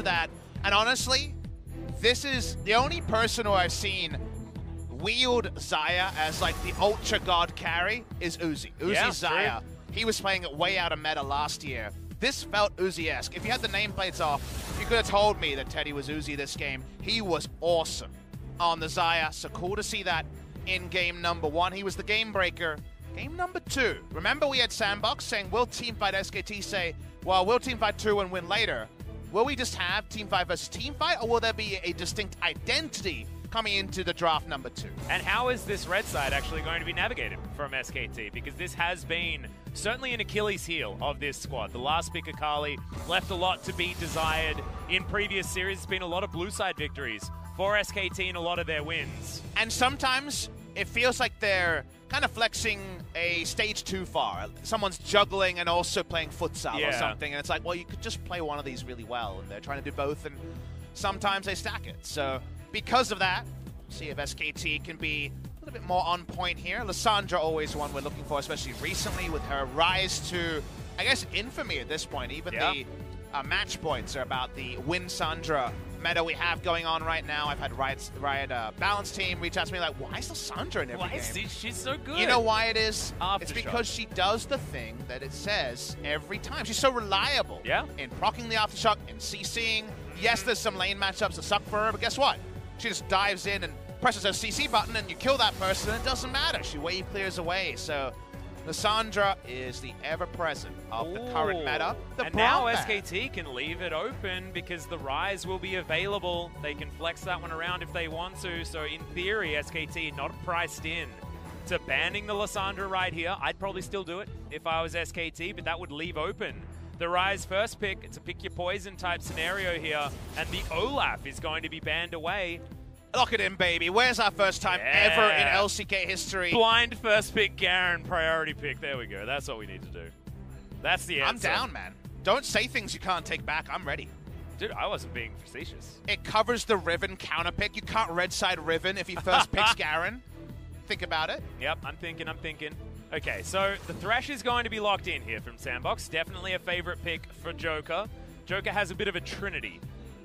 that. And honestly, this is the only person who I've seen wield Xayah as like the ultra god carry is Uzi. Xayah. True. He was playing it way out of meta last year. This felt Uzi-esque. If you had the nameplates off, you could have told me that Teddy was Uzi this game. He was awesome on the Xayah, so cool to see that in game number 1. He was the game breaker. Game number 2. Remember we had SANDBOX saying, will Teamfight SKT say, well, we'll Teamfight 2 and win later. Will we just have Teamfight versus Teamfight, or will there be a distinct identity coming into the draft number 2? And how is this red side actually going to be navigated from SKT? Because this has been certainly an Achilles heel of this squad. The last pick, Akali, left a lot to be desired. In previous series, it's been a lot of blue side victories for SKT in a lot of their wins. And sometimes it feels like they're kind of flexing a stage too far. Someone's juggling and also playing futsal or something, and it's like, well, you could just play one of these really well, and they're trying to do both, and sometimes they stack it. So because of that, see if SKT can be a little bit more on point here. Lissandra always one we're looking for, especially recently with her rise to, I guess, infamy at this point. Even the match points are about the Win Sandra meta we have going on right now. I've had Riot Balance team reach out to me like, why is Lissandra in every game? She's so good. You know why it is? It's Aftershock. because she does the thing that it says every time. She's so reliable in proccing the Aftershock and CCing. Yes, there's some lane matchups that suck for her, but guess what? She just dives in and presses her CC button and you kill that person and it doesn't matter. She wave clears away. So Lissandra is the ever-present of the current meta. And now SKT can leave it open because the Rise will be available. They can flex that one around if they want to. So in theory, SKT not priced in to banning the Lissandra right here. I'd probably still do it if I was SKT, but that would leave open the Rise first pick. It's a pick your poison type scenario here. And the Olaf is going to be banned away. Lock it in, baby. Where's our first time ever in LCK history? Blind first pick, Garen, priority pick. There we go. That's what we need to do. That's the answer. I'm down, man. Don't say things you can't take back. I'm ready. Dude, I wasn't being facetious. It covers the Riven counter pick. You can't red side Riven if he first picks Garen. Think about it. Yep, I'm thinking. Okay, so the Thresh is going to be locked in here from SANDBOX. Definitely a favorite pick for Joker. Joker has a bit of a trinity.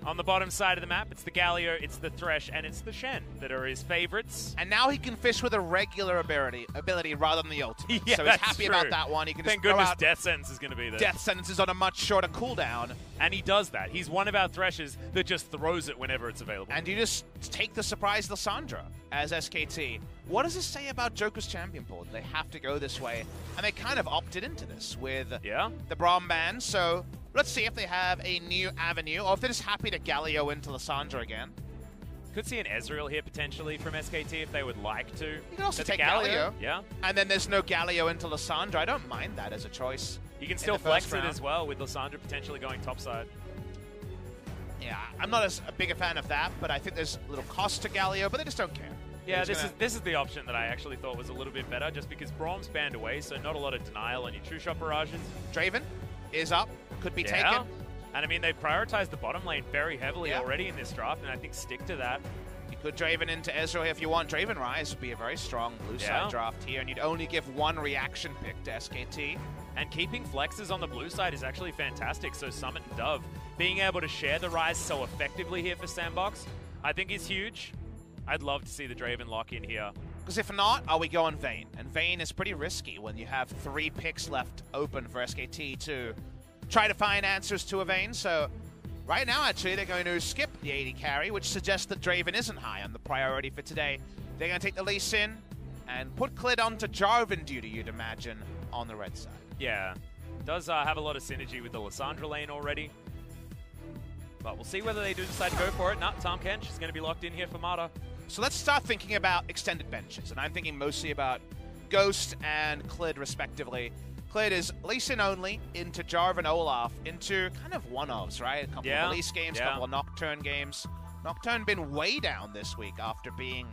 On the bottom side of the map, it's the Galio, it's the Thresh, and it's the Shen that are his favorites. And now he can fish with a regular ability rather than the ultimate. Yeah, so he's happy about that one. He can Thank just goodness Death Sentence is going to be there. Death Sentence is on a much shorter cooldown. And he does that. He's one of our Threshers that just throws it whenever it's available. And you just take the surprise Lissandra as SKT. What does this say about Joker's champion pool? They have to go this way. And they kind of opted into this with the Braum ban. So let's see if they have a new avenue, or if they're just happy to Galio into Lissandra again. Could see an Ezreal here potentially from SKT if they would like to. You can also take Galio. Yeah. And then there's no Galio into Lissandra. I don't mind that as a choice. You can still flex it as well with Lissandra potentially going topside. Yeah, I'm not as big a fan of that, but I think there's a little cost to Galio, but they just don't care. Yeah, this is the option that I actually thought was a little bit better, just because Braum's banned away, so not a lot of denial on your true shot barrages. Draven is up, could be taken. And I mean, they've prioritized the bottom lane very heavily already in this draft, and I think stick to that. You could Draven into Ezreal here if you want. Draven Rise would be a very strong blue side draft here, and you'd only give one reaction pick to SKT. And keeping flexes on the blue side is actually fantastic, so Summit and Dove being able to share the Rise so effectively here for SANDBOX, I think is huge. I'd love to see the Draven lock in here. Because if not, are we going Vayne? And Vayne is pretty risky when you have 3 picks left open for SKT to try to find answers to a Vayne. So right now, actually, they're going to skip the 80 carry, which suggests that Draven isn't high on the priority for today. They're going to take the Lee Sin and put Clid onto Jarvan duty, you'd imagine, on the red side. Yeah, does have a lot of synergy with the Lissandra lane already. But we'll see whether they do decide to go for it. No, Tahm Kench is going to be locked in here for Mata. So let's start thinking about extended benches, and I'm thinking mostly about Ghost and Clid, respectively. Clid is Lee Sin only, into Jarvan Olaf, into kind of one-ofs, right? A couple of release games, a couple of Nocturne games. Nocturne been way down this week after being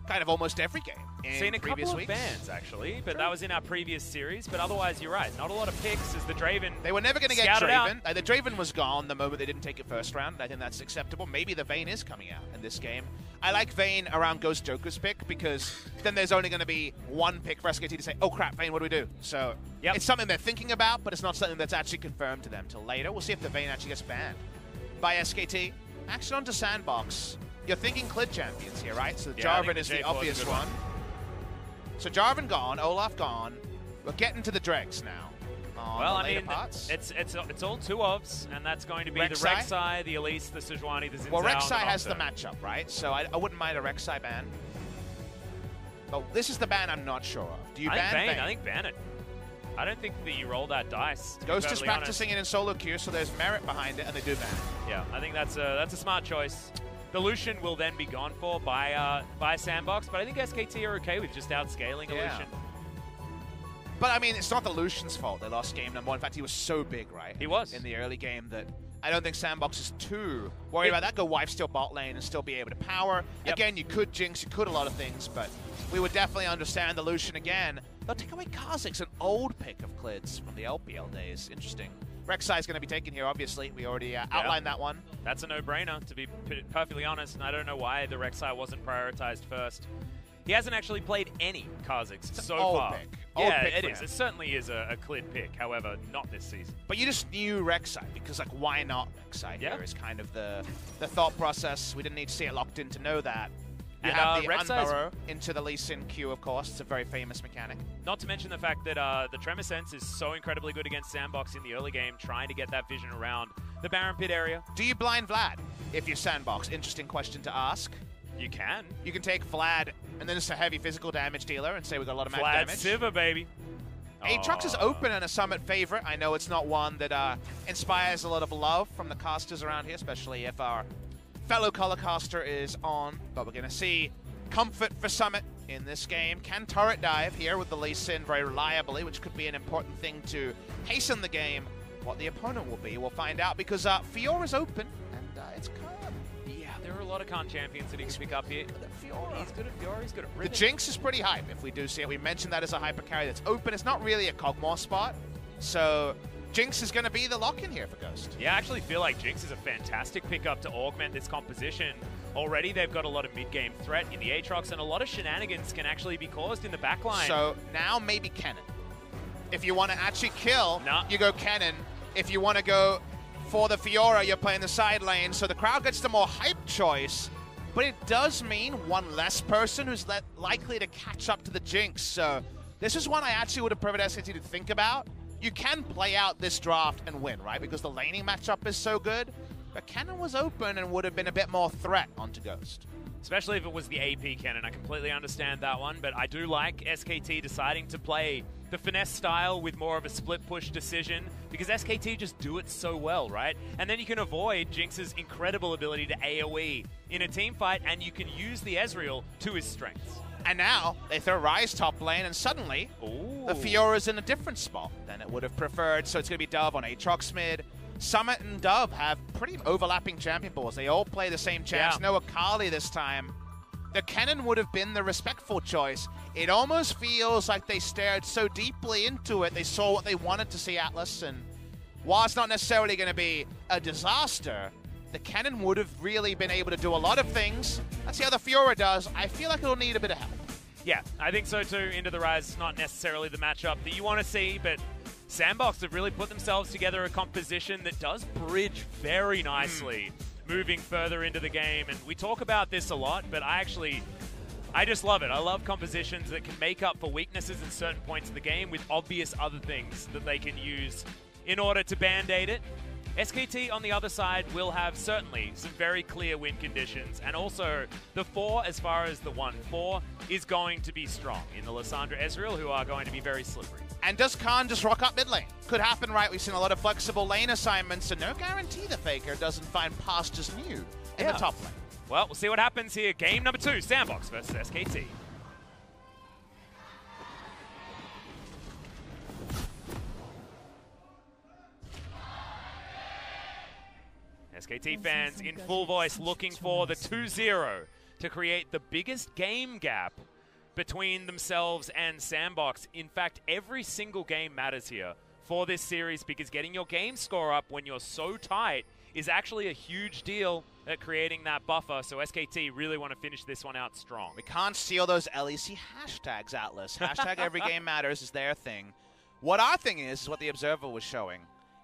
kind of almost every game in Seen a previous couple weeks. of bans, actually, but that was in our previous series. But otherwise, you're right. Not a lot of picks as the Draven. They were never going to get Draven. The Draven was gone the moment they didn't take it first round. I think that's acceptable. Maybe the Vayne is coming out in this game. I like Vayne around Ghost Joker's pick because then there's only going to be one pick for SKT to say, oh crap, Vayne, what do we do? So it's something they're thinking about, but it's not something that's actually confirmed to them till later. We'll see if the Vayne actually gets banned. by SKT. Action onto SANDBOX. You're thinking Clid champions here, right? So Jarvan is the obvious one. So Jarvan gone, Olaf gone. We're getting to the dregs now. Well, I mean, it's all two ofs, and that's going to be the Rek'Sai, the Elise, the Sejuani, the Xin Zhao. Well, Rek'Sai has the matchup, right? So I wouldn't mind a Rek'Sai ban. But this is the ban I'm not sure of. Do you ban Vayne? I think ban it. I don't think that you roll that dice. Ghost is practicing it in solo queue, so there's merit behind it, and they do ban. Yeah, I think that's a smart choice. The Lucian will then be gone for by SANDBOX, but I think SKT are okay with just outscaling a Lucian. But, I mean, it's not the Lucian's fault they lost game number 1. In fact, he was so big, right? He was. In the early game that I don't think SANDBOX is too worried about that. Go wipe steal bot lane and still be able to power. Yep. Again, you could jinx, you could a lot of things, but we would definitely understand the Lucian again. They'll take away Kha'Zix, an old pick of Clids from the LPL days. Interesting. Rek'Sai is going to be taken here, obviously. We already outlined that one. That's a no-brainer, to be perfectly honest, and I don't know why the Rek'Sai wasn't prioritized first. He hasn't actually played any Kha'Zix so far. Yeah, it is. It certainly is a Clid pick, however, not this season. But you just knew Rek'Sai, because, like, why not Rek'Sai here is kind of the thought process. We didn't need to see it locked in to know that. You have the unburrow into the Lee Sin Q, of course. It's a very famous mechanic. Not to mention the fact that the Tremor Sense is so incredibly good against SANDBOX in the early game, trying to get that vision around the Baron Pit area. Do you blind Vlad if you're SANDBOX? Interesting question to ask. You can. You can take Vlad and then just a heavy physical damage dealer and say we've got a lot of max damage. Vlad Siva, baby. Aatrox is open and a Summit favorite. I know it's not one that inspires a lot of love from the casters around here, especially if our fellow color caster is on. But we're going to see comfort for Summit in this game. Can turret dive here with the Lee Sin very reliably, which could be an important thing to hasten the game. What the opponent will be, we'll find out, because Fiora's open and it's Khan. There are a lot of Khan champions that he can pick up here. He's good at Fiora, he's good at Riven. The Jinx is pretty hype if we do see it. We mentioned that as a hyper carry that's open. It's not really a Kog'Maw spot, so Jinx is going to be the lock-in here for Ghost. Yeah, I actually feel like Jinx is a fantastic pickup to augment this composition. Already they've got a lot of mid-game threat in the Aatrox, and a lot of shenanigans can actually be caused in the backline. So now maybe Kennen. If you want to actually kill, you go Kennen. If you want to go for the Fiora, you're playing the side lane, so the crowd gets the more hype choice, but it does mean one less person who's likely to catch up to the Jinx. So this is one I actually would have preferred SKT to think about. You can play out this draft and win, right? Because the laning matchup is so good, but Kennen was open and would have been a bit more threat onto Ghost. Especially if it was the AP Kennen. I completely understand that one, but I do like SKT deciding to play the finesse style with more of a split push decision, because SKT just do it so well, right? And then you can avoid Jinx's incredible ability to AoE in a team fight, and you can use the Ezreal to his strengths. And now they throw Ryze top lane, and suddenly the Fiora's in a different spot than it would have preferred. So it's going to be Dove on Aatrox mid. Summit and Dove have pretty overlapping champion balls. They all play the same champs. No Akali this time. The Kennen would have been the respectful choice. It almost feels like they stared so deeply into it, they saw what they wanted to see Atlas, and while it's not necessarily going to be a disaster, the Kennen would have really been able to do a lot of things. Let's see how the Fiora does. I feel like it'll need a bit of help. Yeah, I think so too. Into the Ryze, not necessarily the matchup that you want to see, but SANDBOX have really put themselves together a composition that does bridge very nicely moving further into the game. And we talk about this a lot, but I just love it. I love compositions that can make up for weaknesses in certain points of the game with obvious other things that they can use in order to band-aid it. SKT on the other side will have certainly some very clear win conditions, and also the 4 as far as the 1-4 is going to be strong in the Lissandra Ezreal, who are going to be very slippery. And does Khan just rock up mid lane? Could happen, right? We've seen a lot of flexible lane assignments, so no guarantee the Faker doesn't find pastures new in the top lane. Well, we'll see what happens here. Game number 2, SANDBOX versus SKT. SKT fans in full voice looking for the 2-0 to create the biggest game gap between themselves and SANDBOX. In fact, every single game matters here for this series, because getting your game score up when you're so tight is actually a huge deal at creating that buffer. So SKT really want to finish this one out strong. We can't steal those LEC hashtags, Atlas. Hashtag every game matters is their thing. What our thing is what the Observer was showing.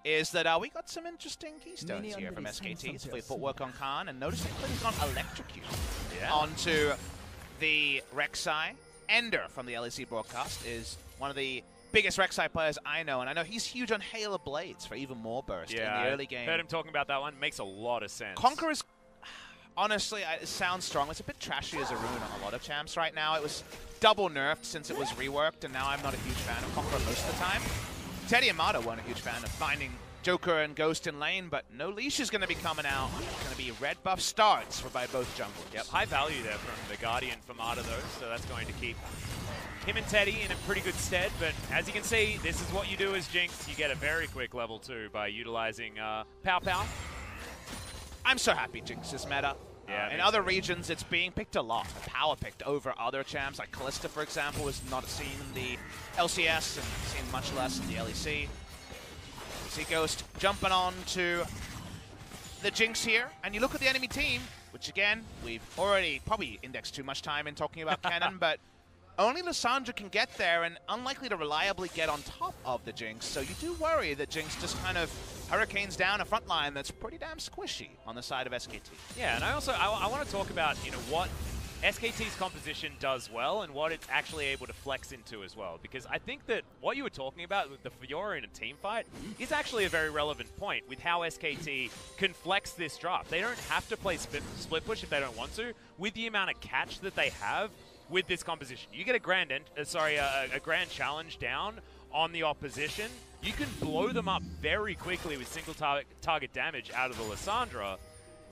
is that we got some interesting keystones here from SKT. It's fully footwork on Khan, and notice that Clint's gone electrocute onto the Rek'Sai. Ender from the LEC broadcast is one of the biggest Rek'Sai players I know, and I know he's huge on Halo Blades for even more burst in the early game. Heard him talking about that one. Makes a lot of sense. Conqueror's, honestly, it sounds strong. It's a bit trashy as a rune on a lot of champs right now. It was double nerfed since it was reworked, and now I'm not a huge fan of Conqueror most of the time. Teddy and Mata weren't a huge fan of finding Joker and Ghost in lane, but no leash is going to be coming out. It's going to be red buff starts by both junglers. Yep, high value there from the Guardian for Mata though, so that's going to keep him and Teddy in a pretty good stead. But as you can see, this is what you do as Jinx. You get a very quick level 2 by utilizing Pow Pow. I'm so happy Jinx is meta. Yeah, in other regions, it's being picked a lot. Power picked over other champs, like Kalista, for example, was not seen in the LCS and seen much less in the LEC. You see Ghost jumping on to the Jinx here, and you look at the enemy team, which again, we've already probably indexed too much time in talking about Kennen, but only Lissandra can get there and unlikely to reliably get on top of the Jinx, so you do worry that Jinx just kind of hurricanes down a front line that's pretty damn squishy on the side of SKT. Yeah, and I want to talk about, what SKT's composition does well and what it's actually able to flex into as well, because I think that what you were talking about with the Fiora in a team fight is actually a very relevant point with how SKT can flex this draft. They don't have to play split push if they don't want to, with the amount of catch that they have with this composition. You get a grand grand challenge down on the opposition, you can blow them up very quickly with single target damage out of the Lissandra,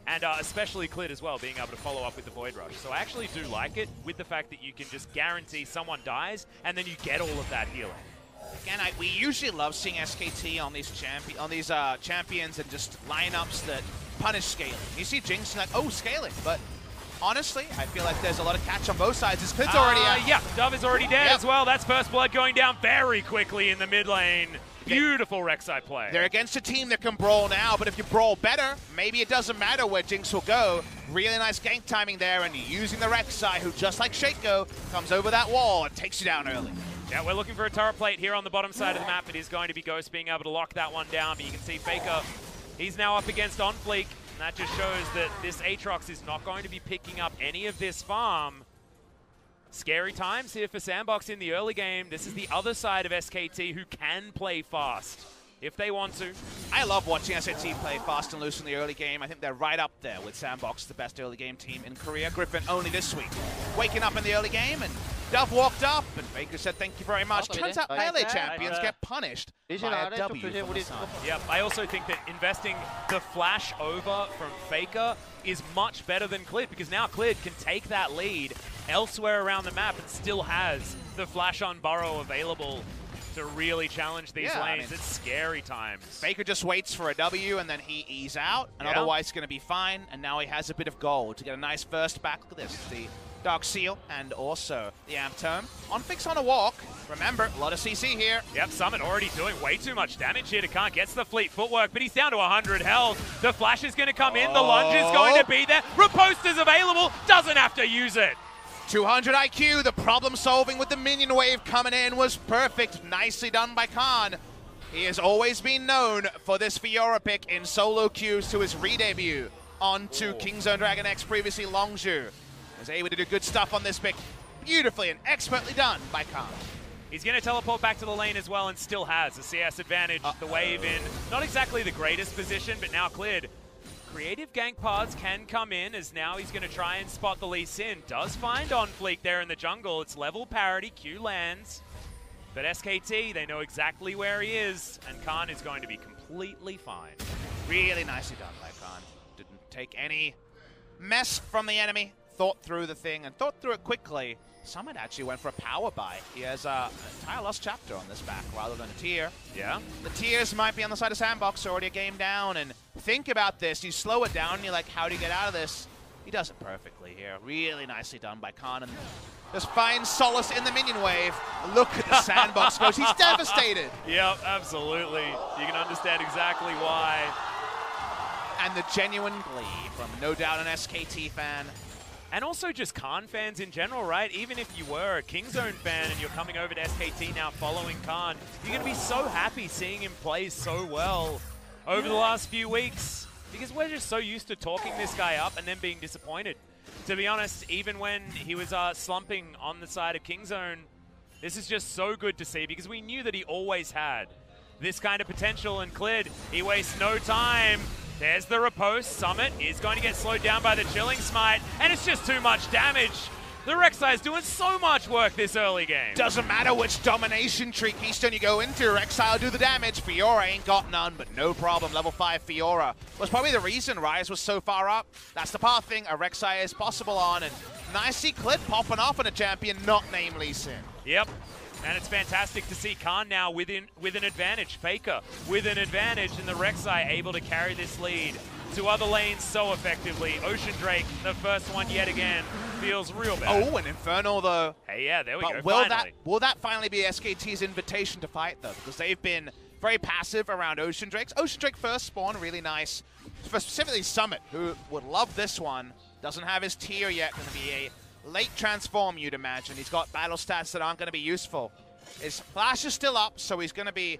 and especially Clit as well, being able to follow up with the Void Rush. So I actually do like it with the fact that you can just guarantee someone dies, and then you get all of that healing. Again, we usually love seeing SKT on these champions and just lineups that punish scaling. You see Jinx and like, oh, scaling, but honestly, I feel like there's a lot of catch on both sides. His Clit's already out. Yeah, Dove is already dead as well. That's first blood going down very quickly in the mid lane. Beautiful Rek'Sai play. They're against a team that can brawl now, but if you brawl better, maybe it doesn't matter where Jinx will go. Really nice gank timing there, and using the Rek'Sai, who just like Shaco, comes over that wall and takes you down early. Yeah, we're looking for a turret plate here on the bottom side of the map. It is going to be Ghost being able to lock that one down, but you can see Faker, he's now up against On Fleek. And that just shows that this Aatrox is not going to be picking up any of this farm. Scary times here for SANDBOX in the early game. This is the other side of SKT who can play fast if they want to. I love watching SKT play fast and loose in the early game. I think they're right up there with SANDBOX, the best early game team in Korea. Griffin only this week waking up in the early game, and Dove walked up, and Faker said thank you very much. Turns out LA champions get punished by a W. Yep, I also think that investing the flash over from Faker is much better than Clid, because now Clid can take that lead elsewhere around the map and still has the flash on Burrow available to really challenge these lanes. I mean, it's scary times. Faker just waits for a W and then he ease out, and otherwise going to be fine. And now he has a bit of gold to get a nice first back. Look at this, the Dark Seal and also the Amp Tome. On Fix on a walk. Remember, a lot of CC here. Yep, Summit already doing way too much damage here to Khan. Gets the fleet footwork, but he's down to 100 health. The flash is going to come in. The lunge is going to be there. Riposta's available. Doesn't have to use it. 200 IQ, the problem solving with the minion wave coming in was perfect. Nicely done by Khan. He has always been known for this Fiora pick in solo queues to his re-debut onto Kingzone Dragon X, previously Longzhu. Was able to do good stuff on this pick. Beautifully and expertly done by Khan. He's going to teleport back to the lane as well and still has a CS advantage. The wave in, not exactly the greatest position, but now cleared. Creative gank pods can come in as now he's going to try and spot the Lee Sin. Does find On Fleek there in the jungle. It's level parity. Q lands. But SKT, they know exactly where he is, and Khan is going to be completely fine. Really nicely done by Khan. Didn't take any mess from the enemy. Thought through the thing and thought through it quickly. Summit actually went for a power buy. He has an entire lost chapter on this back rather than a tier. Yeah. The tiers might be on the side of SANDBOX, already a game down. And think about this. You slow it down and you're like, how do you get out of this? He does it perfectly here. Really nicely done by Khan. And just finds solace in the minion wave. Look at the SANDBOX goes. He's devastated. Yep, absolutely. You can understand exactly why. And the genuine glee from no doubt an SKT fan. And also just Khan fans in general, right? Even if you were a Kingzone fan and you're coming over to SKT now following Khan, you're going to be so happy seeing him play so well over the last few weeks. Because we're just so used to talking this guy up and then being disappointed. To be honest, even when he was slumping on the side of Kingzone, this is just so good to see because we knew that he always had this kind of potential. And Clid, he wastes no time. There's the riposte. Summit is going to get slowed down by the Chilling Smite, and it's just too much damage. The Rek'Sai is doing so much work this early game. Doesn't matter which domination tree Keystone you go into, Rek'Sai will do the damage. Fiora ain't got none, but no problem. Level 5 Fiora was probably the reason Ryze was so far up. That's the pathing a Rek'Sai is possible on, and nice see Clid popping off on a champion not named Lee Sin. Yep. And it's fantastic to see Khan now with an advantage. Faker with an advantage, and the Rek'Sai able to carry this lead to other lanes so effectively. Ocean Drake, the first one yet again, feels real bad. Oh, an Inferno though. Hey, yeah, there we go. Will that finally be SKT's invitation to fight though? Because they've been very passive around Ocean Drakes. Ocean Drake first spawn, really nice. For specifically Summit, who would love this one, doesn't have his tier yet. Going to be a late transform, you'd imagine. He's got battle stats that aren't going to be useful. His flash is still up, so he's going to be...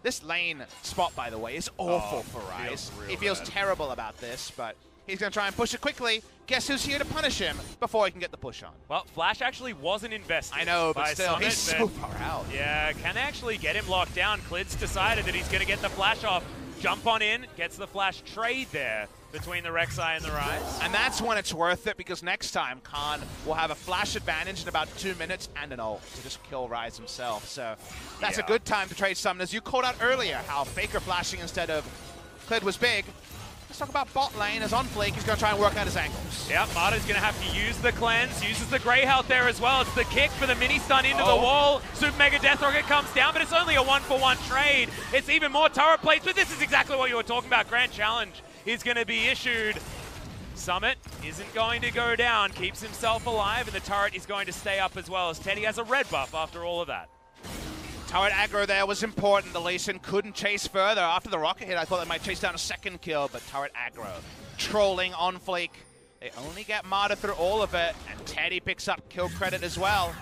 This lane spot, by the way, is awful for Ryze. He feels terrible about this, but he's going to try and push it quickly. Guess who's here to punish him before he can get the push on? Well, Flash actually wasn't invested. I know, but still, Summit, he's so far out. Yeah, can they actually get him locked down? Clid's decided that he's going to get the flash off. Jump on in, gets the flash trade there between the Rek'Sai and the Ryze. And that's when it's worth it, because next time Khan will have a flash advantage in about 2 minutes and an ult to just kill Ryze himself. So that's a good time to trade summoners. You called out earlier how Faker flashing instead of Clid was big. Let's talk about bot lane as on Flake. He's going to try and work out his angles. Yep, Marta's going to have to use the cleanse, uses the Grey Health there as well. It's the kick for the mini stun into the wall. Super Mega Death Rocket comes down, but it's only a 1-for-1 trade. It's even more turret plates, but this is exactly what you were talking about. Grand Challenge is going to be issued. Summit isn't going to go down, keeps himself alive, and the turret is going to stay up as well, as Teddy has a red buff after all of that. Turret aggro there was important. The Lee Sin couldn't chase further. After the rocket hit, I thought they might chase down a second kill, but turret aggro. Trolling on Flake. They only get Marta through all of it, and Teddy picks up kill credit as well.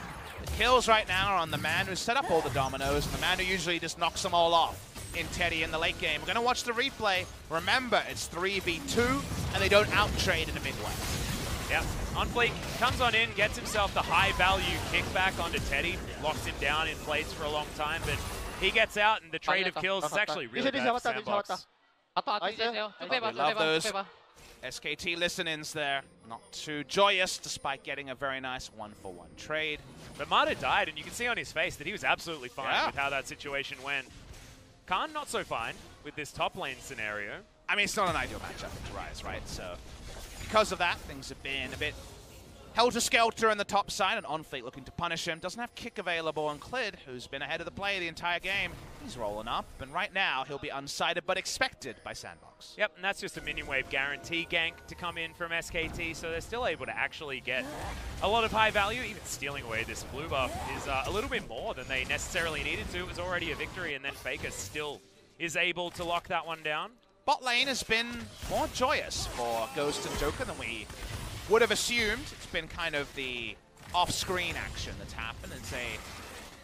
The kills right now are on the man who set up all the dominoes, and the man who usually just knocks them all off in Teddy in the late game. We're going to watch the replay. Remember, it's 3v2, and they don't out-trade in a big way. Yep. Onfleek comes on in, gets himself the high-value kickback onto Teddy, locks him down in place for a long time, but he gets out, and the trade of kills is actually really bad for SANDBOX. I love those SKT listen-ins there. Not too joyous, despite getting a very nice 1-for-1 trade. But Marta died, and you can see on his face that he was absolutely fine with how that situation went. Khan not so fine with this top lane scenario. I mean, it's not an ideal matchup to Ryze, right? So because of that, things have been a bit helter-skelter on the top side, and Onfleet looking to punish him. Doesn't have kick available on Clid, who's been ahead of the play the entire game. He's rolling up, and right now he'll be unsighted but expected by SANDBOX. Yep, and that's just a minion wave guarantee gank to come in from SKT, so they're still able to actually get a lot of high value. Even stealing away this blue buff is a little bit more than they necessarily needed to. It was already a victory, and then Faker still is able to lock that one down. Bot lane has been more joyous for Ghost and Joker than we would have assumed. It's been kind of the off-screen action that's happened. It's a,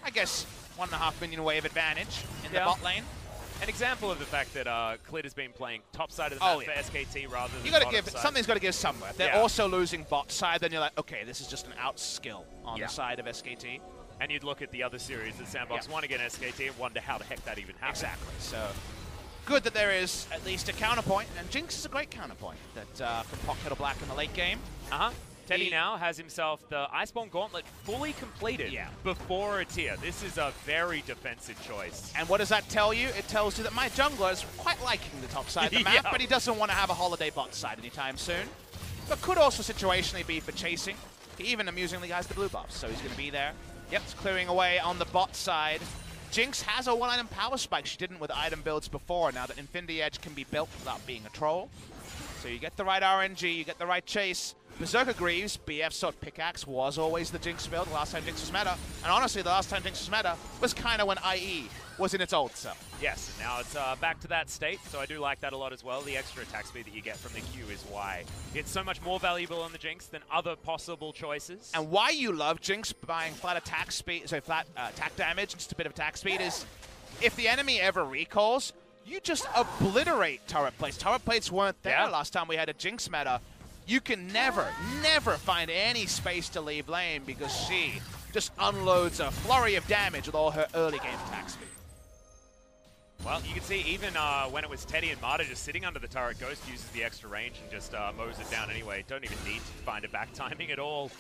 I guess, 1.5 minion wave advantage in the bot lane. An example of the fact that Clid has been playing top side of the map for SKT rather than bottom side. Something's got to give somewhere. If they're also losing bot side, then you're like, okay, this is just an out skill on the side of SKT. And you'd look at the other series that SANDBOX won against SKT and wonder how the heck that even happened. Exactly. So good that there is at least a counterpoint, and Jinx is a great counterpoint that from Pot Kettle Black in the late game. Teddy now has himself the Iceborne Gauntlet fully completed before a tier. This is a very defensive choice. And what does that tell you? It tells you that my jungler is quite liking the top side of the map, but he doesn't want to have a holiday bot side anytime soon. But could also situationally be for chasing. He even amusingly has the blue buffs, so he's going to be there. Yep, it's clearing away on the bot side. Jinx has a one-item power spike. She didn't with item builds before, now that Infinity Edge can be built without being a troll. So you get the right RNG, you get the right chase. Berserker Greaves, BF Sword Pickaxe was always the Jinx build the last time Jinx was meta. And honestly, the last time Jinx was meta was kind of when IE was in its old self. Yes, and now it's back to that state, so I do like that a lot as well. The extra attack speed that you get from the Q is why it's so much more valuable on the Jinx than other possible choices. And why you love Jinx buying flat attack speed, so flat attack damage, just a bit of attack speed, is if the enemy ever recalls, you just obliterate turret plates. Turret plates weren't there last time we had a Jinx meta. You can never find any space to leave lane because she just unloads a flurry of damage with all her early game attack speed. Well, you can see even when it was Teddy and Marta just sitting under the turret, Ghost uses the extra range and just mows it down anyway. Don't even need to find a back timing at all.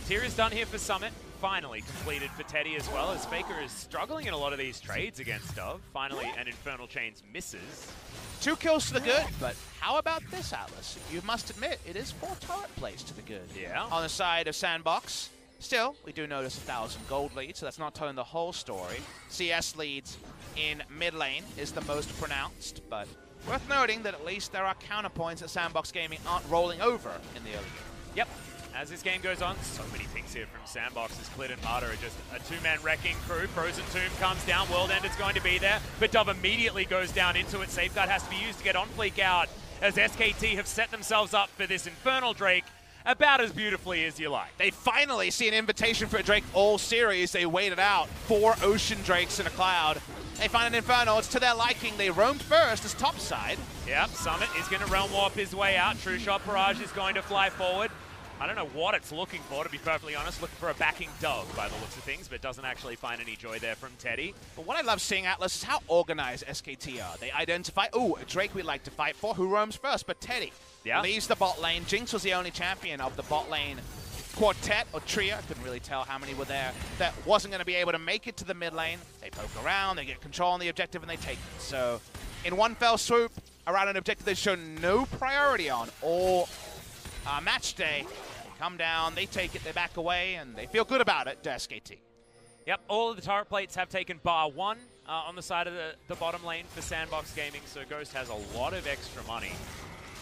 Tier is done here for Summit. Finally completed for Teddy as well, as Faker is struggling in a lot of these trades against Dove. Finally, an Infernal Chains misses. 2 kills to the good, but how about this, Atlas? You must admit, it is 4 turret plays to the good. Yeah. On the side of SANDBOX, still, we do notice 1,000 gold lead, so that's not telling the whole story. CS leads in mid lane is the most pronounced, but worth noting that at least there are counterpoints that SANDBOX Gaming aren't rolling over in the early game. Yep. As this game goes on, so many things here from SANDBOX as Clid and Marta are just a 2-man wrecking crew. Frozen Tomb comes down, World Ender's going to be there, but Dove immediately goes down into it. Safeguard has to be used to get on fleek out, as SKT have set themselves up for this Infernal Drake about as beautifully as you like. They finally see an invitation for a Drake all series. They waited out 4 Ocean Drakes in a cloud. They find an Infernal. It's to their liking. They roamed first as top side. Yep, Summit is going to Realm Warp his way out. True Shot Barrage is going to fly forward. I don't know what it's looking for, to be perfectly honest. Looking for a backing Dove by the looks of things, but doesn't actually find any joy there from Teddy. But what I love seeing, Atlas, is how organized SKT are. They identify, ooh, a Drake we'd like to fight for. Who roams first? But Teddy leaves the bot lane. Jinx was the only champion of the bot lane quartet or trio. I couldn't really tell how many were there. That wasn't going to be able to make it to the mid lane. They poke around, they get control on the objective, and they take it. So in one fell swoop, around an objective they've shown no priority on all match day, they come down, they take it, they back away, and they feel good about it to SKT. Yep, all of the turret plates have taken bar 1 on the side of the bottom lane for SANDBOX Gaming, so Ghost has a lot of extra money.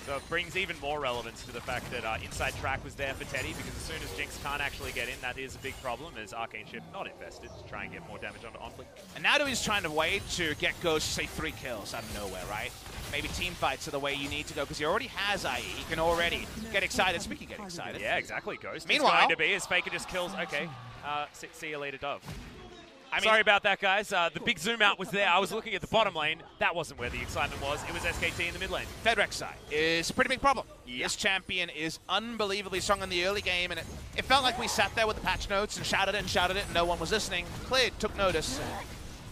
So it brings even more relevance to the fact that Inside Track was there for Teddy, because as soon as Jinx can't actually get in, that is a big problem, as Arcane Shift not invested to try and get more damage onto Onfleek. And now he's trying to wait to get Ghost, say, 3 kills out of nowhere, right? Maybe team fights are the way you need to go, because he already has IE. He can already get excited. Speaking of get excited. Yeah, exactly, Ghost. Meanwhile, going to be as Faker just kills. Okay, see you later, Dove. Sorry about that, guys. The big zoom out was there. I was looking at the bottom lane. That wasn't where the excitement was. It was SKT in the mid lane. Fedrex side is a pretty big problem. Yep. This champion is unbelievably strong in the early game, and it felt like we sat there with the patch notes and shouted it, and no one was listening. Clid took notice,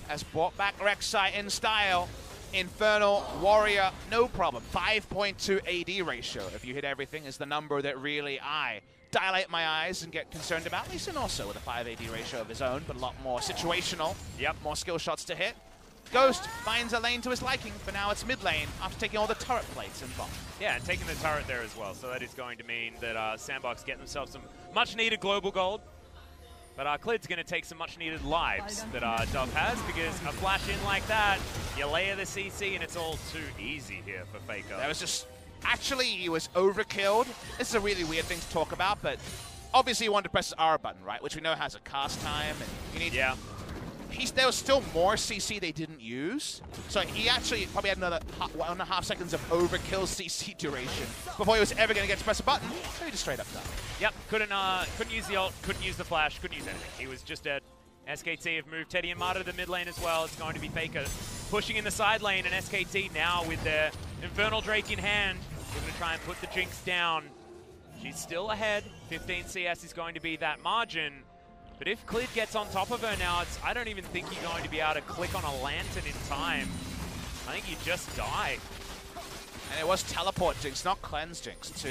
has brought back Rek'Sai in style. Infernal Warrior, no problem. 5.2 AD ratio, if you hit everything, is the number that really I dilate my eyes and get concerned about. Lee Sin also with a 5 AD ratio of his own, but a lot more situational. Yep, more skill shots to hit. Ghost finds a lane to his liking, but now it's mid lane after taking all the turret plates and bomb. Yeah, and taking the turret there as well, so that is going to mean that SANDBOX get themselves some much-needed global gold. But Clid's going to take some much-needed lives that Dove has, because a flash in like that, you layer the CC, and it's all too easy here for Faker. That was just... Actually, he was overkilled. This is a really weird thing to talk about, but obviously you want to press the R button, right? Which we know has a cast time, and you need... Yeah. There was still more CC they didn't use, so he actually probably had another 1.5 seconds of overkill CC duration before he was ever going to get to press a button, so he just straight up died. Yep, couldn't use the ult, couldn't use the flash, couldn't use anything. He was just dead. SKT have moved Teddy and Marta to the mid lane as well. It's going to be Faker pushing in the side lane, and SKT now with their Infernal Drake in hand, they're going to try and put the Jinx down. She's still ahead. 15 CS is going to be that margin. But if Clid gets on top of her now, I don't even think you're going to be able to click on a lantern in time. I think you just die. And it was teleport Jinx, not cleanse Jinx, to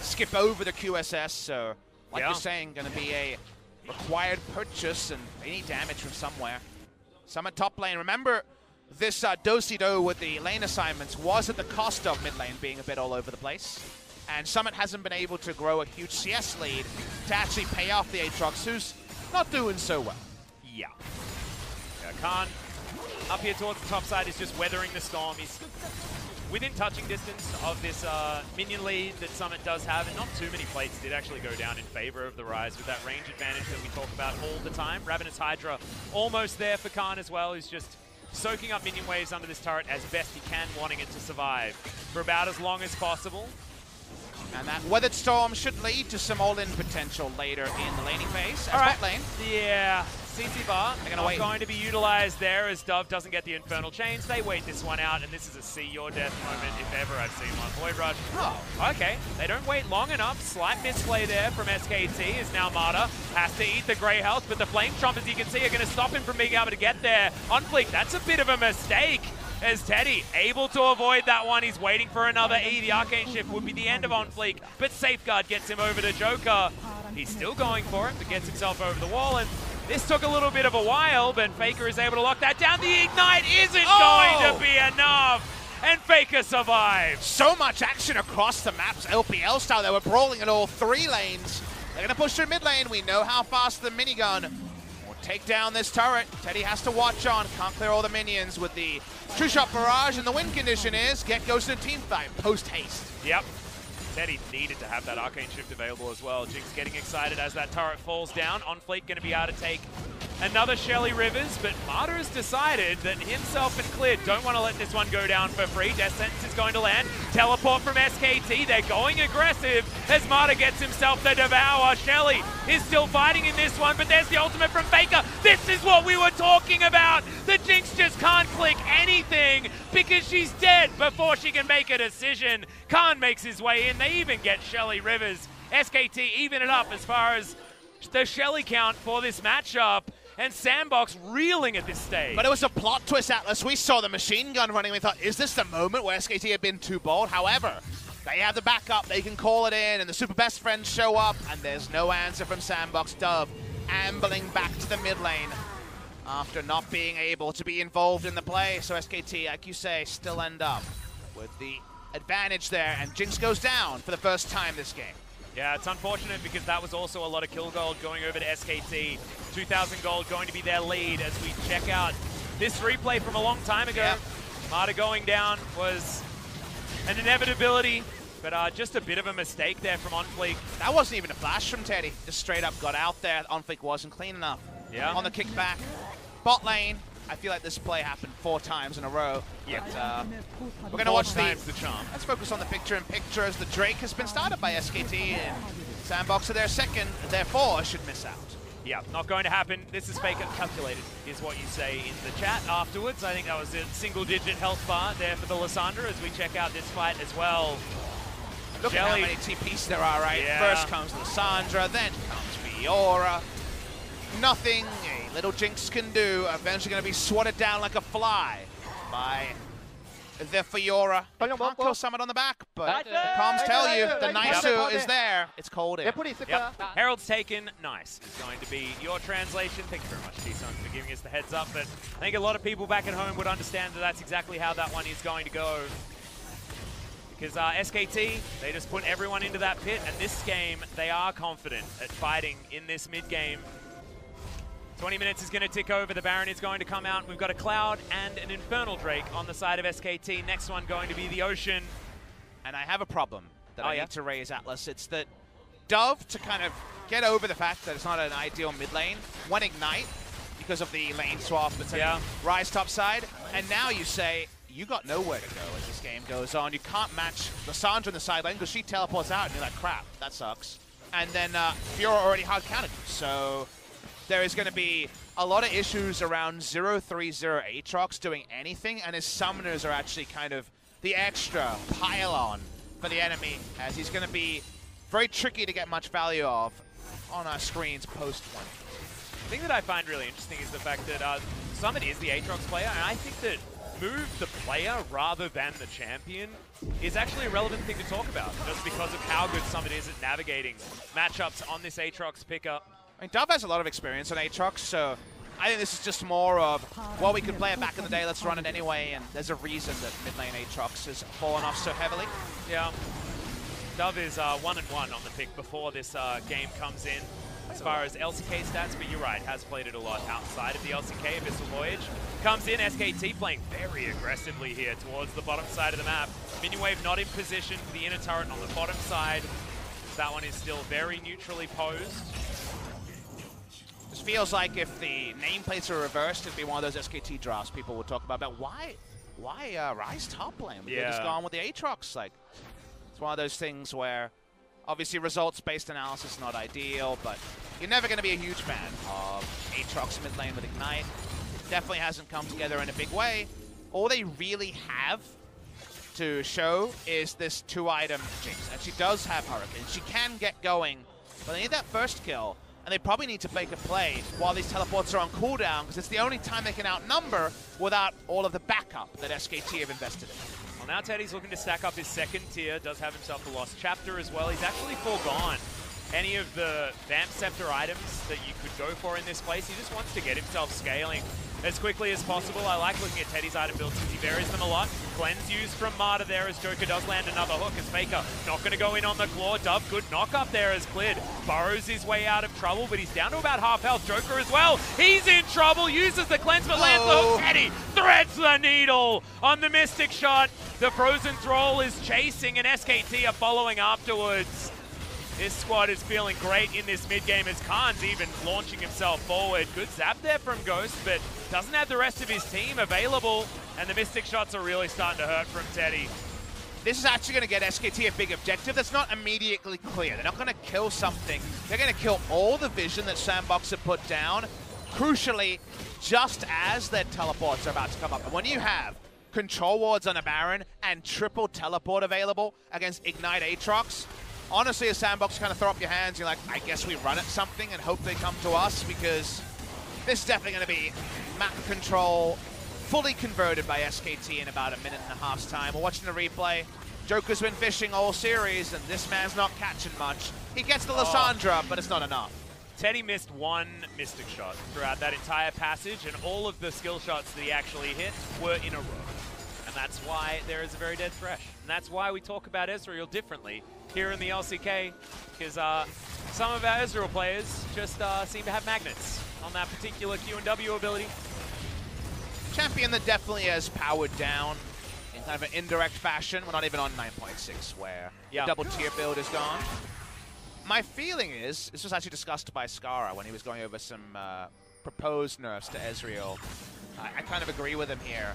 skip over the QSS. So, like you're saying, going to be a required purchase, and they need damage from somewhere. Summit top lane. Remember, this do-si-do with the lane assignments was at the cost of mid lane being a bit all over the place. And Summit hasn't been able to grow a huge CS lead to actually pay off the Aatrox, who's not doing so well. Yeah. Khan up here towards the top side is just weathering the storm. He's within touching distance of this minion lead that Summit does have, and not too many plates did actually go down in favor of the Rise with that range advantage that we talk about all the time. Ravenous Hydra almost there for Khan as well, who's just soaking up minion waves under this turret as best he can, wanting it to survive for about as long as possible. And that Weathered Storm should lead to some all-in potential later in the laning phase. All right. Lane. Yeah, CC bar going to be utilized there as Dove doesn't get the Infernal Chains. They wait this one out, and this is a see your death moment if ever I've seen one. Void Rush. Oh, okay. They don't wait long enough. Slight misplay there from SKT as now Marta has to eat the Grey Health, but the Flame Chomp, as you can see, are going to stop him from being able to get there. On Fleek, that's a bit of a mistake. As Teddy able to avoid that one. He's waiting for another E. The Arcane Shift would be the end of On Fleek, but Safeguard gets him over to Joker. He's still going for it, but gets himself over the wall, and this took a little bit of a while, but Faker is able to lock that down. The Ignite isn't going to be enough, and Faker survives. So much action across the maps, LPL style. They were brawling in all 3 lanes. They're going to push through mid lane. We know how fast the minigun take down this turret. Teddy has to watch on. Can't clear all the minions with the True Shot Barrage, and the win condition is get goes to the team fight post haste. Yep. Teddy needed to have that Arcane Shift available as well. Jinx getting excited as that turret falls down. On Fleek going to be able to take another Shelly Rivers, but Marta has decided that himself and Clear don't want to let this one go down for free. Death Sentence is going to land. Teleport from SKT. They're going aggressive as Marta gets himself the Devour. Shelly is still fighting in this one, but there's the ultimate from Faker. This is what we were talking about. The Jinx just can't click anything because she's dead before she can make a decision. Khan makes his way in. They even get Shelly Rivers. SKT even it up as far as the Shelly count for this matchup. And SANDBOX reeling at this stage. But it was a plot twist, Atlas. We saw the machine gun running. We thought, is this the moment where SKT had been too bold? However, they have the backup. They can call it in, and the super best friends show up, and there's no answer from SANDBOX. Dove ambling back to the mid lane after not being able to be involved in the play. So SKT, like you say, still end up with the advantage there, and Jinx goes down for the first time this game. Yeah, it's unfortunate because that was also a lot of kill gold going over to SKT. 2,000 gold going to be their lead as we check out this replay from a long time ago. Yep. Marta going down was an inevitability, but just a bit of a mistake there from On Fleek. That wasn't even a flash from Teddy. Just straight up got out there. On Fleek wasn't clean enough. Yeah. On the kickback. Bot lane. I feel like this play happened 4 times in a row. Yeah. We're going to watch the charm. Let's focus on the picture-in-picture as the Drake has been started by SKT, and SANDBOX are their second, therefore should miss out. Yeah, not going to happen. This is Faker calculated, is what you say in the chat afterwards. I think that was a single-digit health bar there for the Lysandra as we check out this fight as well. Look at how many TPs there are, right? Yeah. First comes Lysandra, then comes Fiora. Nothing a little Jinx can do. Eventually going to be swatted down like a fly by the Fiora. Can't kill Summit on the back, but the comms tell you the Naisu is there. It's cold in. Yep. Herald's taken. Nice is going to be your translation. Thank you very much, T-Sun, for giving us the heads up. But I think a lot of people back at home would understand that that's exactly how that one is going to go. Because SKT, they just put everyone into that pit, and this game, they are confident at fighting in this mid-game. 20 minutes is going to tick over. The Baron is going to come out. We've got a Cloud and an Infernal Drake on the side of SKT. Next one going to be the Ocean. And I have a problem that I need to raise, Atlas. It's that Dove, to kind of get over the fact that it's not an ideal mid lane, went Ignite because of the lane swap between Rise top side. And now you say, you got nowhere to go as this game goes on. You can't match Lysandra in the side lane because she teleports out and you're like, crap, that sucks. And then Fiora already hard counted you. So there is going to be a lot of issues around 0-3-0 Aatrox doing anything, and his summoners are actually kind of the extra pile-on for the enemy, as he's going to be very tricky to get much value of on our screens post-1. The thing that I find really interesting is the fact that Summit is the Aatrox player, and I think that move the player rather than the champion is actually a relevant thing to talk about, just because of how good Summit is at navigating matchups on this Aatrox pickup. I mean, Dove has a lot of experience on Aatrox, so I think this is just more of, well, we could play it back in the day, let's run it anyway, and there's a reason that mid lane Aatrox has fallen off so heavily. Yeah. Dove is 1-1 on the pick before this game comes in. as far as LCK stats, but you're right, has played it a lot outside of the LCK. Abyssal Voyage comes in, SKT playing very aggressively here towards the bottom side of the map. Minion Wave not in position for the inner turret on the bottom side. That one is still very neutrally posed. This feels like if the nameplates are reversed, it'd be one of those SKT drafts people would talk about. But why Rise top lane? They just gone with the Aatrox. Like, it's one of those things where obviously results-based analysis is not ideal, but you're never going to be a huge fan of Aatrox mid lane with Ignite. It definitely hasn't come together in a big way. All they really have to show is this 2-item Jinx. And she does have Hurricane. She can get going, but they need that first kill. And they probably need to make a play while these teleports are on cooldown, because it's the only time they can outnumber without all of the backup that SKT have invested in. Well, now Teddy's looking to stack up his second tier, does have himself a Lost Chapter as well. He's actually foregone any of the Vamp Scepter items that you could go for in this place. He just wants to get himself scaling as quickly as possible. I like looking at Teddy's item builds because he varies them a lot. Cleanse used from Marta there as Joker does land another hook as Faker not going to go in on the claw. Dove, good knock up there as Clid burrows his way out of trouble, but he's down to about half health. Joker as well, he's in trouble, uses the cleanse but lands the hook. Teddy threads the needle on the Mystic Shot. The Frozen Thrall is chasing and SKT are following afterwards. This squad is feeling great in this mid-game as Khan's even launching himself forward. Good zap there from Ghost, but doesn't have the rest of his team available, and the Mystic Shots are really starting to hurt from Teddy. This is actually going to get SKT a big objective that's not immediately clear. They're not going to kill something. They're going to kill all the vision that SANDBOX have put down, crucially, just as their teleports are about to come up. And when you have control wards on a Baron and triple teleport available against Ignite Aatrox, honestly, as SANDBOX kind of throw up your hands, you're like, I guess we run at something and hope they come to us, because this is definitely going to be map control fully converted by SKT in about a minute and a half's time. We're watching the replay. Joker's been fishing all series, and this man's not catching much. He gets the Lissandra, but it's not enough. Teddy missed one Mystic Shot throughout that entire passage, and all of the skill shots that he actually hit were in a row. And that's why there is a very dead Thresh. And that's why we talk about Ezreal differently here in the LCK, because some of our Ezreal players just seem to have magnets on that particular Q&W ability. Champion that definitely has powered down in kind of an indirect fashion. We're not even on 9.6, where the double tier build is gone. My feeling is, this was actually discussed by Skara when he was going over some proposed nerfs to Ezreal. I kind of agree with him here.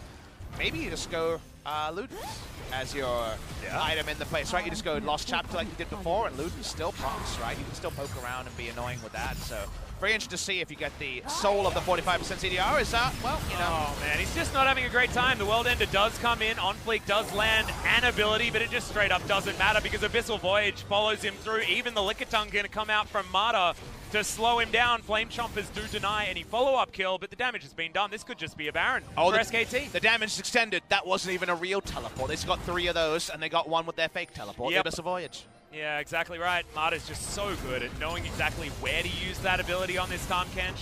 Maybe you just go Ludens as your item in the place, right? You just go Lost Chapter like you did before, and Ludens still procs, right? You can still poke around and be annoying with that, so very interested to see if you get the soul of the 45% CDR. Is that, well, you know. Oh, man, he's just not having a great time. The World Ender does come in. On Fleek does land an ability, but it just straight up doesn't matter because Abyssal Voyage follows him through. Even the Lickitung going to come out from Marta to slow him down. Flame Chompers do deny any follow-up kill, but the damage has been done. This could just be a Baron for SKT. The damage is extended. That wasn't even a real teleport. They just got 3 of those, and they got 1 with their fake teleport. The Abyssal Voyage. Yeah, exactly right. Marta's just so good at knowing exactly where to use that ability on this Tahm Kench.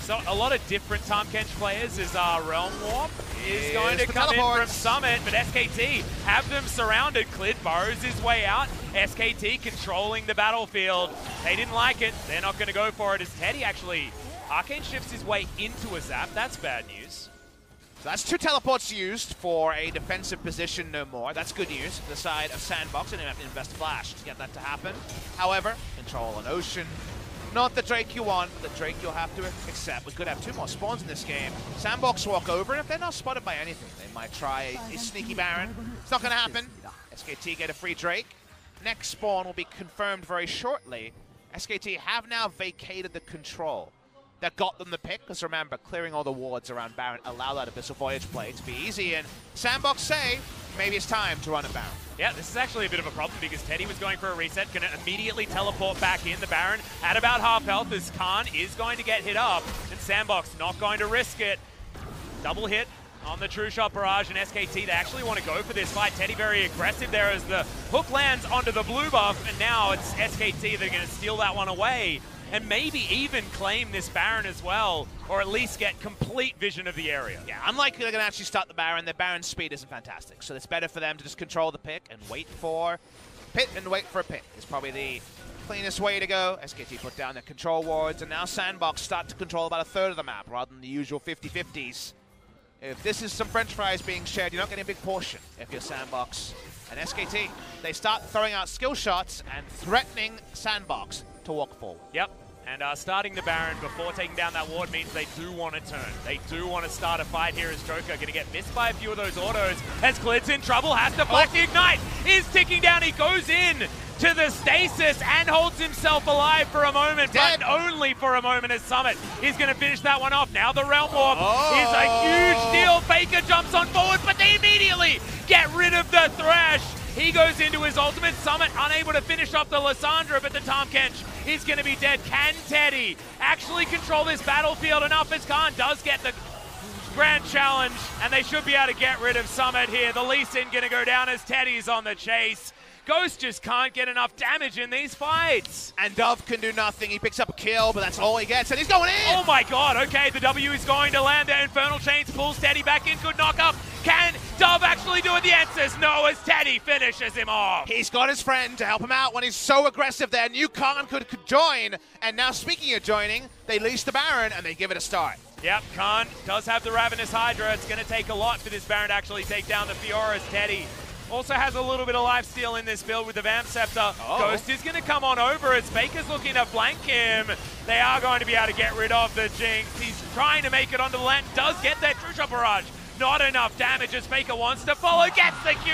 So a lot of different Tahm Kench players as Realm Warp is going to come in from Summit, but SKT have them surrounded. Clid burrows his way out. SKT controlling the battlefield. They didn't like it. They're not going to go for it as Teddy actually Arcane shifts his way into a zap. That's bad news. So that's 2 teleports used for a defensive position, no more. That's good news for the side of SANDBOX. They didn't have to invest Flash to get that to happen. However, control an Ocean. Not the Drake you want, the Drake you'll have to accept. We could have 2 more spawns in this game. SANDBOX walk over, and if they're not spotted by anything, they might try a sneaky Baron. It's not going to happen. SKT get a free Drake. Next spawn will be confirmed very shortly. SKT have now vacated the control that got them the pick, because remember, clearing all the wards around Baron allow that Abyssal Voyage play to be easy, and SANDBOX say maybe it's time to run a Baron. Yeah, this is actually a bit of a problem because Teddy was going for a reset, going to immediately teleport back in. The Baron at about half health as Khan is going to get hit up, and SANDBOX not going to risk it. Double hit on the True Shot Barrage, and SKT, they actually want to go for this fight. Teddy very aggressive there as the hook lands onto the blue buff, and now it's SKT that are going to steal that one away and maybe even claim this Baron as well, or at least get complete vision of the area. Yeah, unlikely they're going to actually start the Baron. Their Baron speed isn't fantastic, so it's better for them to just control the pick and wait for a pick is probably the cleanest way to go. SKT put down their control wards, and now SANDBOX start to control about a third of the map rather than the usual 50-50s. If this is some french fries being shared, you're not getting a big portion if you're SANDBOX. And SKT, they start throwing out skill shots and threatening SANDBOX to walk forward. Yep. And starting the Baron before taking down that ward means they do want to turn. They do want to start a fight here as Joker. Going to get missed by a few of those autos. As Klid's in trouble, has to flash the Ignite. Is ticking down. He goes in to the stasis and holds himself alive for a moment, but only for a moment as Summit is going to finish that one off. Now the Realm Warp is a huge deal. Faker jumps on forward, but they immediately get rid of the Thresh. He goes into his ultimate. Summit unable to finish off the Lissandra, but the Tahm Kench is going to be dead. Can Teddy actually control this battlefield enough as Khan does get the grand challenge, and they should be able to get rid of Summit here. The Lee Sin going to go down as Teddy's on the chase. Ghost just can't get enough damage in these fights. And Dove can do nothing. He picks up a kill, but that's all he gets, and he's going in! Oh my god, okay, the W is going to land there. Infernal Chains pulls Teddy back in. Good knock up. Can Dove actually do it? The answer is no, as Teddy finishes him off. He's got his friend to help him out when he's so aggressive there. New Khan could join, and now speaking of joining, they leash the Baron, and they give it a start. Yep, Khan does have the Ravenous Hydra. It's going to take a lot for this Baron to actually take down the Fiora's. Teddy also has a little bit of lifesteal in this build with the Vamp Scepter. Ghost is going to come on over as Faker's looking to flank him. They are going to be able to get rid of the Jinx. He's trying to make it onto the land. Does get that True Shot Barrage. Not enough damage as Faker wants to follow. Gets the Q.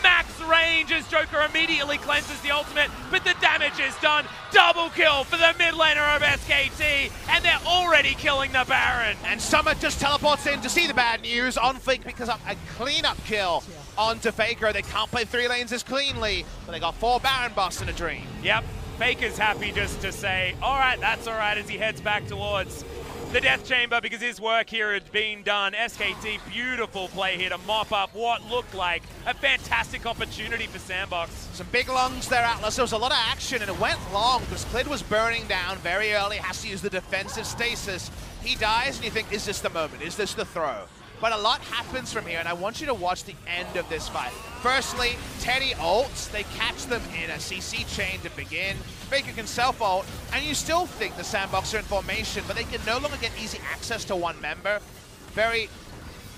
Max range as Joker immediately cleanses the ultimate, but the damage is done. Double kill for the mid laner of SKT, and they're already killing the Baron. And Summit just teleports in to see the bad news. On Fleek picks up a cleanup kill onto Faker. They can't play 3 lanes as cleanly, but they got 4 Baron buffs in a dream. Yep, Faker's happy just to say, all right, that's all right, as he heads back towards the Death Chamber because his work here had been done. SKT, beautiful play here to mop up what looked like a fantastic opportunity for SANDBOX. Some big lungs there, Atlas. There was a lot of action, and it went long because Klid was burning down very early, has to use the defensive stasis. He dies, and you think, is this the moment? Is this the throw? But a lot happens from here, and I want you to watch the end of this fight. Firstly, Teddy ults. They catch them in a CC chain to begin. Faker can self-ult, and you still think the SANDBOX are in formation, but they can no longer get easy access to one member. Very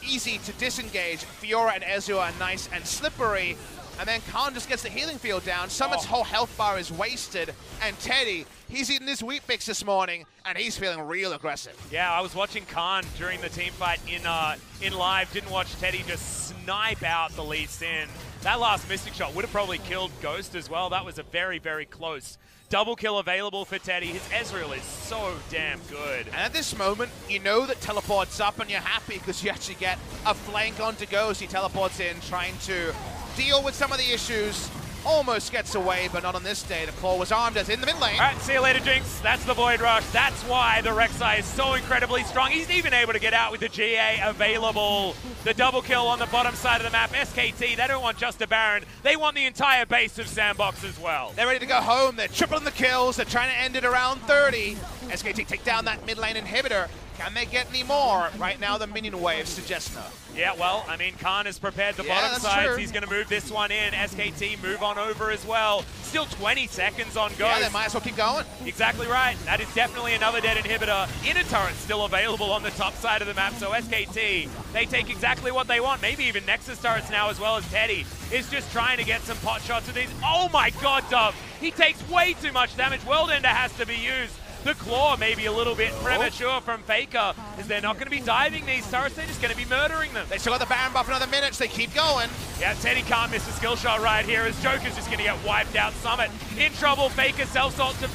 easy to disengage. Fiora and Ezreal are nice and slippery, and then Khan just gets the healing field down. Summit's whole health bar is wasted, and Teddy, he's eaten his wheat bix this morning, and he's feeling real aggressive. Yeah, I was watching Khan during the team fight in live. Didn't watch Teddy just snipe out the Lee Sin. That last Mystic Shot would have probably killed Ghost as well. That was a very, very close double kill available for Teddy. His Ezreal is so damn good. And at this moment, you know that teleport's up, and you're happy because you actually get a flank onto Ghost. He teleports in, trying to deal with some of the issues. Almost gets away, but not on this day. The Claw was armed as in the mid lane. All right, see you later, Jinx. That's the Void Rush. That's why the Rek'Sai is so incredibly strong. He's even able to get out with the GA available. The double kill on the bottom side of the map. SKT, they don't want just a Baron. They want the entire base of SANDBOX as well. They're ready to go home. They're tripling the kills. They're trying to end it around 30. SKT take down that mid lane inhibitor. Can they get any more? Right now, the minion wave suggests no. Yeah, well, I mean, Khan has prepared the bottom sides. True. He's going to move this one in. SKT move on over as well. Still 20 seconds on Ghost. Yeah, they might as well keep going. Exactly right. That is definitely another dead inhibitor. Inner turret still available on the top side of the map, so SKT, they take exactly what they want. Maybe even Nexus turrets now as well, as Teddy is just trying to get some pot shots with these. Oh my god, Dove! He takes way too much damage. World Ender has to be used. The Claw may be a little bit premature from Faker, as they're not going to be diving these turrets, they're just going to be murdering them. They still got the Baron buff another minute, so they keep going. Yeah, Teddy can't miss a skill shot right here, as Joker's just going to get wiped out. Summit in trouble. Faker self-salt to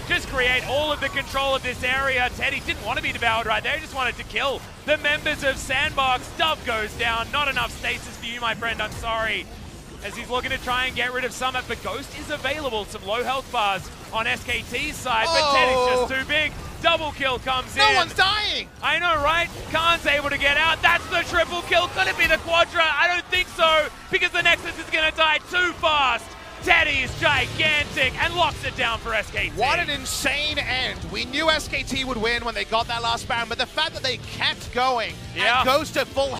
just create all of the control of this area. Teddy didn't want to be devoured right there, he just wanted to kill the members of SANDBOX. Dove goes down, not enough stasis for you, my friend, I'm sorry. As he's looking to try and get rid of Summit, but Ghost is available. Some low health bars on SKT's side, but Teddy's just too big. Double kill comes in. No one's dying! I know, right? Khan's able to get out. That's the triple kill. Could it be the Quadra? I don't think so, because the Nexus is going to die too fast. Teddy is gigantic and locks it down for SKT. What an insane end. We knew SKT would win when they got that last Baron, but the fact that they kept going and goes to full